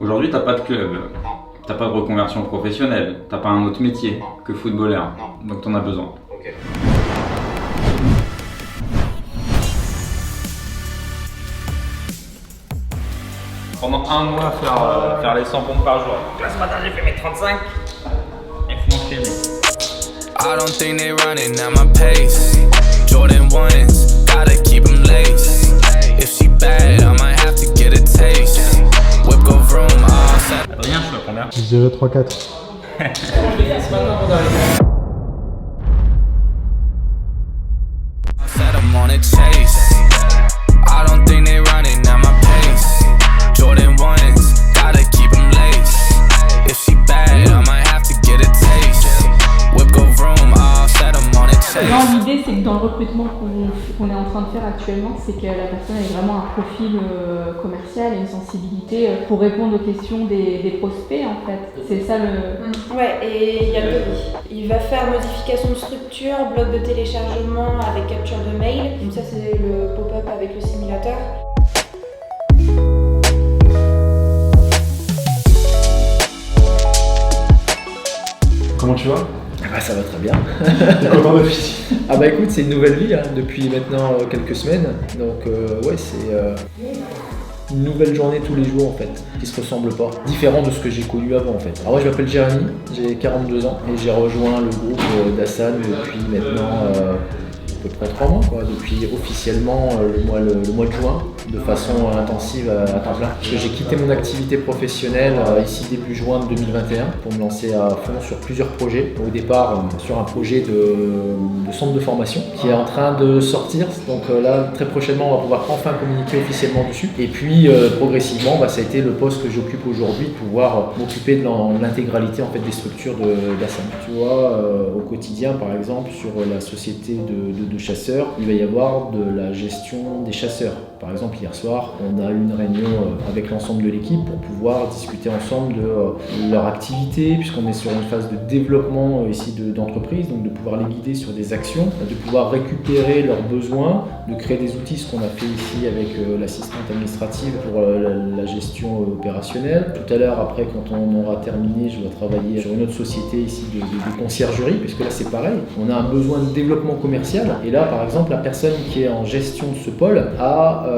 Aujourd'hui, t'as pas de club, t'as pas de reconversion professionnelle, t'as pas un autre métier que footballeur, donc t'en as besoin. Ok. Pendant un mois, faire les 100 pompes par jour. Là, ce matin, j'ai fait mes 35 et faut m'enchaîner. I don't think they running at my pace. Jordan 1s, gotta keep them laced. If she bad, I might have to get a taste. Whip go vroom, all set. Adrien, je suis à combien? Je dirais 3-4. Set them on a chase. I don't think they running at my pace. Jordan 1s, gotta keep them laced. If she bad, I might have to get a taste. Whip go vroom, all set them on a chase. L'idée, c'est que dans le recrutement qu'on est en train de faire actuellement, c'est que la personne ait vraiment un profil commercial et une sensibilité pour répondre aux questions des prospects, en fait. C'est ça le... Ouais, et il y a le devis. Il va faire modification de structure, bloc de téléchargement avec capture de mail. Donc ça, c'est le pop-up avec le simulateur. Comment tu vas? Ah, ça va très bien. T'es content d'être ici? Ah bah écoute, c'est une nouvelle vie hein, depuis maintenant quelques semaines. Donc ouais, c'est une nouvelle journée tous les jours en fait, qui se ressemble pas. Différent de ce que j'ai connu avant en fait. Alors moi je m'appelle Jérémy, j'ai 42 ans et j'ai rejoint le groupe d'Hassan depuis maintenant à peu près 3 mois, quoi, depuis officiellement le mois de juin, de façon intensive à temps plein. Parce que j'ai quitté mon activité professionnelle ici début juin 2021 pour me lancer à fond sur plusieurs projets. Au départ sur un projet de centre de formation qui est en train de sortir, donc là très prochainement on va pouvoir enfin communiquer officiellement dessus. Et puis progressivement ça a été le poste que j'occupe aujourd'hui, de pouvoir m'occuper de l'intégralité en fait des structures d'Hassan. Tu vois, au quotidien par exemple sur la société de chasseurs, il va y avoir de la gestion des chasseurs. Par exemple, hier soir, on a eu une réunion avec l'ensemble de l'équipe pour pouvoir discuter ensemble de leur activité, puisqu'on est sur une phase de développement ici d'entreprise, donc de pouvoir les guider sur des actions, de pouvoir récupérer leurs besoins, de créer des outils, ce qu'on a fait ici avec l'assistante administrative pour la gestion opérationnelle. Tout à l'heure, après, quand on aura terminé, je dois travailler sur une autre société ici de conciergerie, puisque là c'est pareil, on a un besoin de développement commercial, et là par exemple, la personne qui est en gestion de ce pôle a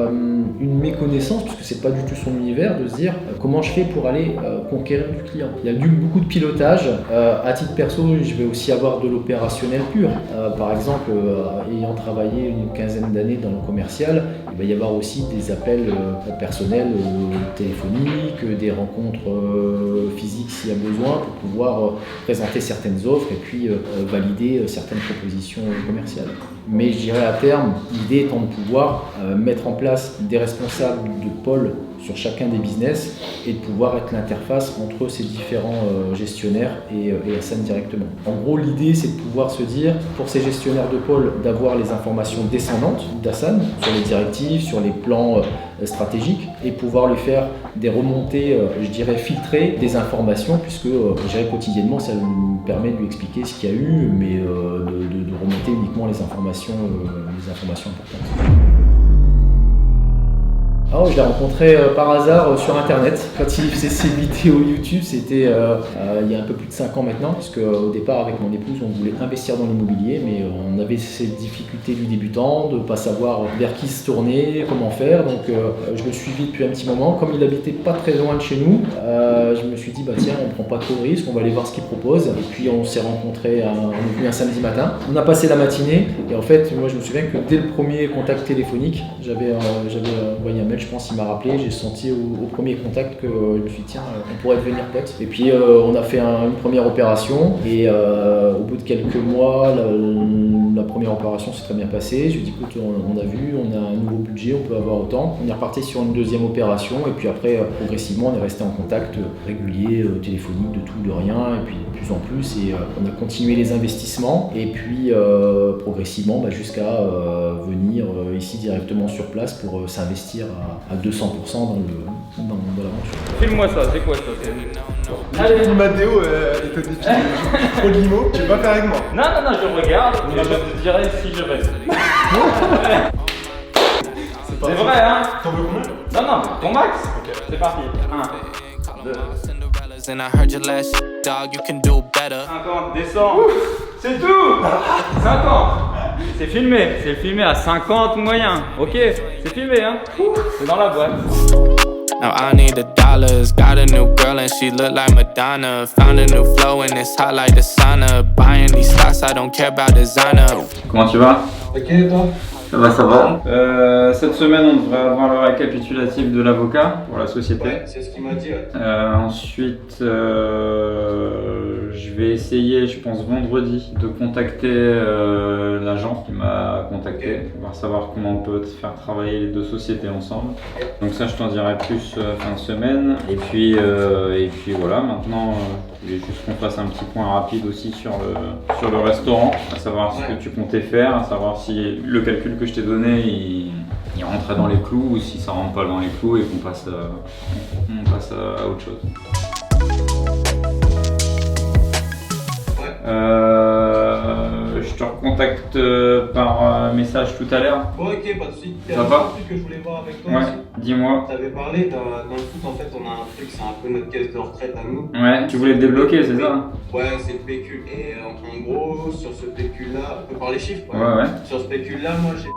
une méconnaissance, puisque c'est pas du tout son univers, de se dire comment je fais pour aller conquérir du client. Il y a beaucoup de pilotage. À titre perso, je vais aussi avoir de l'opérationnel pur. Par exemple, ayant travaillé une quinzaine d'années dans le commercial, il va y avoir aussi des appels personnels téléphoniques, des rencontres physiques s'il y a besoin, pour pouvoir présenter certaines offres et puis valider certaines propositions commerciales. Mais je dirais à terme, l'idée étant de pouvoir mettre en place des responsables de pôle sur chacun des business et de pouvoir être l'interface entre ces différents gestionnaires et Hassan directement. En gros, l'idée c'est de pouvoir se dire, pour ces gestionnaires de pôle, d'avoir les informations descendantes d'Hassan sur les directives, sur les plans stratégiques, et pouvoir lui faire des remontées, je dirais filtrées, des informations, puisque je dirais quotidiennement ça nous permet de lui expliquer ce qu'il y a eu, mais de remonter uniquement les informations importantes. Alors, je l'ai rencontré par hasard sur internet. Quand il faisait ses vidéos YouTube, c'était il y a un peu plus de 5 ans maintenant, puisque au départ avec mon épouse on voulait investir dans l'immobilier, mais on avait ces difficultés du débutant, de ne pas savoir vers qui se tourner, comment faire. Donc je le suivis depuis un petit moment. Comme il habitait pas très loin de chez nous, je me suis dit tiens, on prend pas trop de risques, on va aller voir ce qu'il propose. Et puis on s'est rencontrés, on est venu un samedi matin. On a passé la matinée et en fait moi je me souviens que dès le premier contact téléphonique, j'avais envoyé un mail. Je pense qu'il m'a rappelé, j'ai senti au premier contact que je me suis dit tiens, on pourrait devenir potes. Et puis on a fait une première opération et au bout de quelques mois, la première opération s'est très bien passée. Je lui ai dit écoute, on a vu, on a un nouveau budget, on peut avoir autant. On est reparti sur une deuxième opération et puis après progressivement on est resté en contact régulier, téléphonique, de tout, de rien, et puis de plus en plus, et on a continué les investissements et puis progressivement jusqu'à venir ici directement sur place pour s'investir à 200% dans l'aventure. Filme-moi ça, c'est quoi ça? Allez, Mathéo, il te dit trop de limo, tu veux pas faire avec moi? Non, je regarde et je te dirai si je reste. C'est pas C'est vrai, hein? T'en veux combien? Non, ton max. Ok. C'est parti. 1. Cinderellas and I heard your last dog, you can do better. 50, descends. C'est tout. 50. C'est filmé à 50 moyen. Ok, c'est filmé hein. C'est dans la boîte. Now I need the dollars, got a new girl and she look like Madonna. Found a new flow and it's hot like the sauna. Buying these stocks, I don't care about designer. Comment tu vas? Ok, et toi? Ça va. Cette semaine, on devrait avoir le récapitulatif de l'avocat pour la société. Ouais, c'est ce qu'il m'a dit. Ouais. Ensuite, je vais essayer, je pense vendredi, de contacter l'agent qui m'a contacté. On va savoir comment on peut faire travailler les deux sociétés ensemble. Donc ça, je t'en dirai plus fin de semaine. Et puis voilà, maintenant, je voulais juste qu'on fasse un petit point rapide aussi sur le restaurant, à savoir ce que tu comptais faire, à savoir si le calcul que je t'ai donné, il rentrait dans les clous ou si ça rentre pas dans les clous et qu'on passe à autre chose. Je te recontacte par message tout à l'heure. Bon, ok, pas de soucis. Il y Ça a va? un truc que je voulais voir avec toi Ouais, aussi. dis-moi. Tu avais parlé dans le foot, en fait, on a un truc, c'est un peu notre caisse de retraite à nous. Ouais, tu voulais te débloquer, c'est ça? Ouais, c'est le pécule. Et en gros, sur ce pécule-là, on peut parler chiffres. Ouais. Sur ce pécule-là, moi, j'ai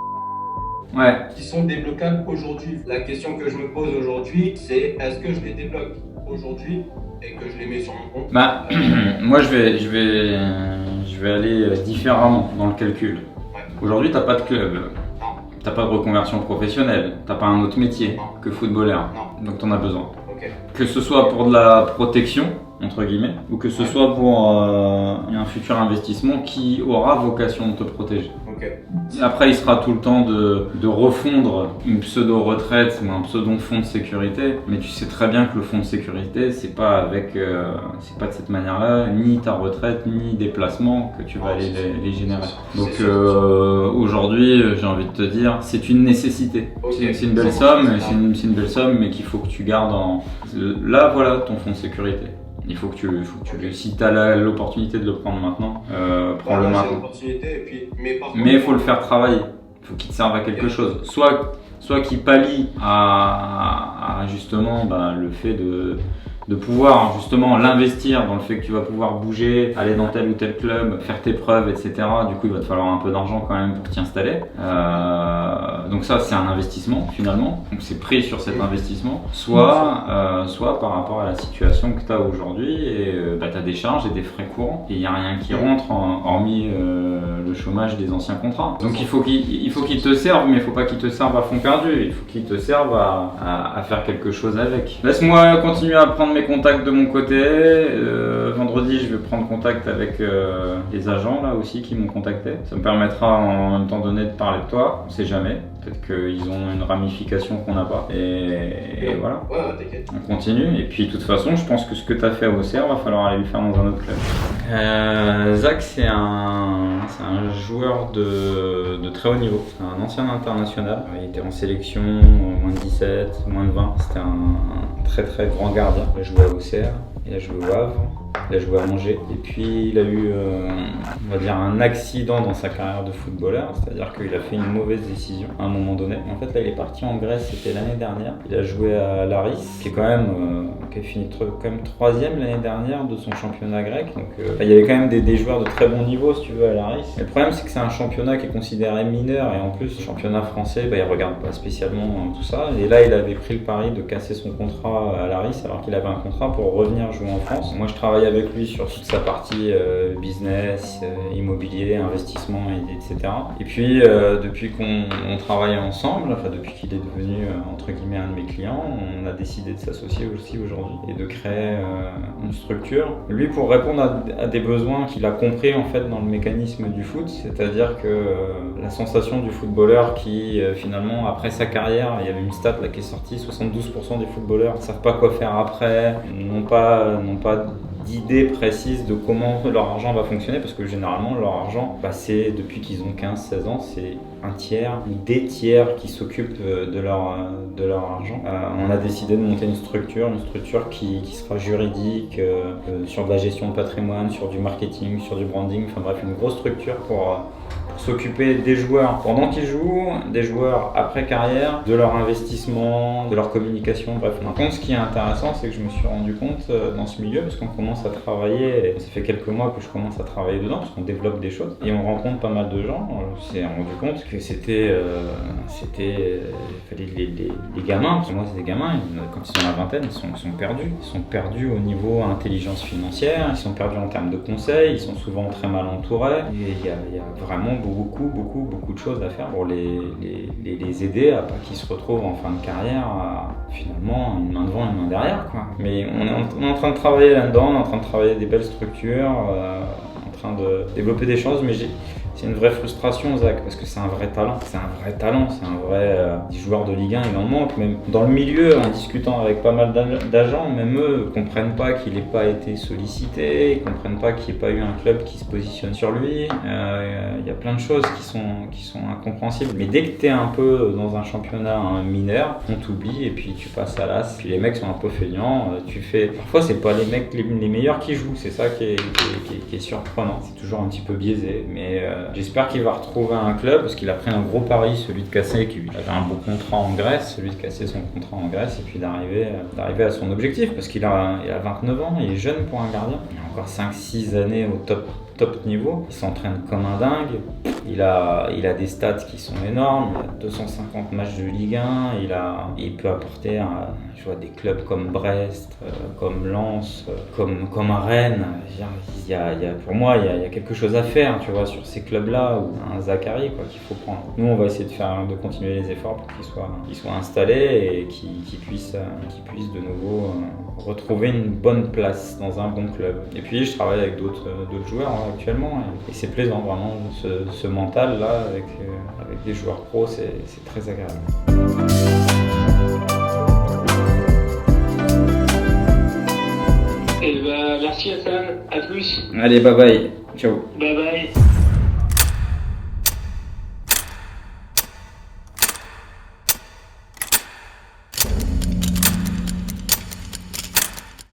Ouais. qui sont débloquables aujourd'hui. La question que je me pose aujourd'hui, c'est est-ce que je les débloque aujourd'hui et que je les mets sur mon compte? Bah, moi je vais aller différemment dans le calcul. Ouais. Aujourd'hui, t'as pas de club, Non. t'as pas de reconversion professionnelle, t'as pas un autre métier Non. que footballeur, Non. donc t'en as besoin. Ok. Que ce soit pour de la protection, entre guillemets, ou que ce soit pour un futur investissement qui aura vocation de te protéger. Ok. Après, il sera tout le temps de refondre une pseudo-retraite ou un pseudo-fonds de sécurité, mais tu sais très bien que le fonds de sécurité, c'est pas c'est pas de cette manière-là, ni ta retraite, ni des placements que tu vas aller les générer. Donc aujourd'hui, j'ai envie de te dire, c'est une nécessité. Ok. C'est une belle somme, c'est une belle somme, mais qu'il faut que tu gardes là, voilà ton fonds de sécurité. Il faut que tu si tu as l'opportunité de le prendre maintenant, prends-le J'ai maintenant. l'opportunité, et puis, par contre, Mais il faut le faire travailler, il faut qu'il te serve à quelque chose. Soit qu'il pallie à justement le fait de pouvoir justement l'investir dans le fait que tu vas pouvoir bouger, aller dans tel ou tel club, faire tes preuves, etc. Du coup, il va te falloir un peu d'argent quand même pour t'y installer. Donc ça, c'est un investissement finalement. Donc c'est pris sur cet investissement. Soit par rapport à la situation que tu as aujourd'hui et tu as des charges et des frais courants et il n'y a rien qui rentre hormis le chômage des anciens contrats. Donc il faut qu'il te serve, mais il ne faut pas qu'il te serve à fond perdu. Il faut qu'il te serve à faire quelque chose avec. Laisse-moi continuer à prendre mes contacts de mon côté. Vendredi, je vais prendre contact avec les agents là aussi qui m'ont contacté. Ça me permettra en même temps donné de parler de toi. On sait jamais. Peut-être qu'ils ont une ramification qu'on n'a pas. Et voilà. Ouais, t'inquiète. On continue. Et puis de toute façon, je pense que ce que tu as fait à Auxerre, va falloir aller le faire dans un autre club. Zach, c'est un joueur de très haut niveau. C'est un ancien international. Il était en sélection, moins de 17, moins de 20. C'était un très très grand gardien. Il a joué à Auxerre, il a joué au Havre, il a joué à Angers. Et puis il a eu, on va dire, un accident dans sa carrière de footballeur. C'est-à-dire qu'il a fait une mauvaise décision à un moment donné. En fait, là, il est parti en Grèce, c'était l'année dernière. Il a joué à Laris, qui est quand même, qui a fini quand même 3e l'année dernière de son championnat grec. Donc il y avait quand même des joueurs de très bon niveau, si tu veux, à Laris. Mais le problème, c'est que c'est un championnat qui est considéré mineur. Et en plus, le championnat français, il regarde pas spécialement tout ça. Et là, il avait pris le pari de casser son contrat à Laris, alors qu'il avait un contrat pour revenir jouer en France. Moi, je travaille avec lui sur toute sa partie business, immobilier, investissement, etc. Et puis, depuis qu'on travaille ensemble, enfin depuis qu'il est devenu entre guillemets un de mes clients, on a décidé de s'associer aussi aujourd'hui et de créer une structure. Lui, pour répondre à des besoins qu'il a compris en fait dans le mécanisme du foot, c'est-à-dire que la sensation du footballeur qui finalement après sa carrière, il y avait une stat là qui est sortie, 72% des footballeurs ne savent pas quoi faire après, n'ont pas d'idée précise de comment leur argent va fonctionner, parce que généralement leur argent, c'est depuis qu'ils ont 15-16 ans, c'est un tiers ou des tiers qui s'occupent de leur argent. On a décidé de monter une structure qui sera juridique, sur de la gestion de patrimoine, sur du marketing, sur du branding, enfin bref, une grosse structure pour s'occuper des joueurs pendant qu'ils jouent, des joueurs après carrière, de leur investissement, de leur communication, bref. Par contre, ce qui est intéressant, c'est que je me suis rendu compte dans ce milieu, parce qu'on commence à travailler, et ça fait quelques mois que je commence à travailler dedans, parce qu'on développe des choses, et on rencontre pas mal de gens. On s'est rendu compte que les gamins, parce que moi c'est des gamins, quand ils sont à la vingtaine, ils sont perdus. Ils sont perdus au niveau intelligence financière, ils sont perdus en termes de conseils, ils sont souvent très mal entourés, et il y a vraiment beaucoup de choses à faire pour les aider à pas qu'ils se retrouvent en fin de carrière à, finalement, une main devant, une main derrière, quoi. Mais on est en train de travailler là-dedans, on est en train de travailler des belles structures, en train de développer des choses, mais c'est une vraie frustration, Zach, parce que c'est un vrai talent, c'est un vrai joueur de Ligue 1, il en manque. Même dans le milieu, en discutant avec pas mal d'agents, même eux comprennent pas qu'il n'ait pas été sollicité, ils comprennent pas qu'il n'y ait pas eu un club qui se positionne sur lui. Il y a plein de choses qui sont incompréhensibles. Mais dès que tu es un peu dans un championnat mineur, on t'oublie et puis tu passes à l'as. Puis les mecs sont un peu feignants. Parfois, c'est pas les mecs les meilleurs qui jouent, c'est ça qui est surprenant. C'est toujours un petit peu biaisé, mais j'espère qu'il va retrouver un club, parce qu'il a pris un gros pari, celui de casser, qui avait un beau contrat en Grèce, celui de casser son contrat en Grèce, et puis d'arriver à son objectif, parce qu'il a 29 ans, il est jeune pour un gardien, il a encore 5-6 années au top niveau, il s'entraîne comme un dingue, il a des stats qui sont énormes, il a 250 matchs de Ligue 1, il peut apporter je vois des clubs comme Brest, comme Lens, comme Rennes. Pour moi, il y a quelque chose à faire, tu vois, sur ces clubs-là, ou un Zachary, quoi, qu'il faut prendre. Nous, on va essayer de continuer les efforts pour qu'il soit installé et qu'il puisse de nouveau retrouver une bonne place dans un bon club. Et puis, je travaille avec d'autres joueurs actuellement, et c'est plaisant vraiment, ce mental-là avec des joueurs pros, c'est très agréable. Et merci Hassan, à plus. Allez, bye bye, ciao. Bye bye.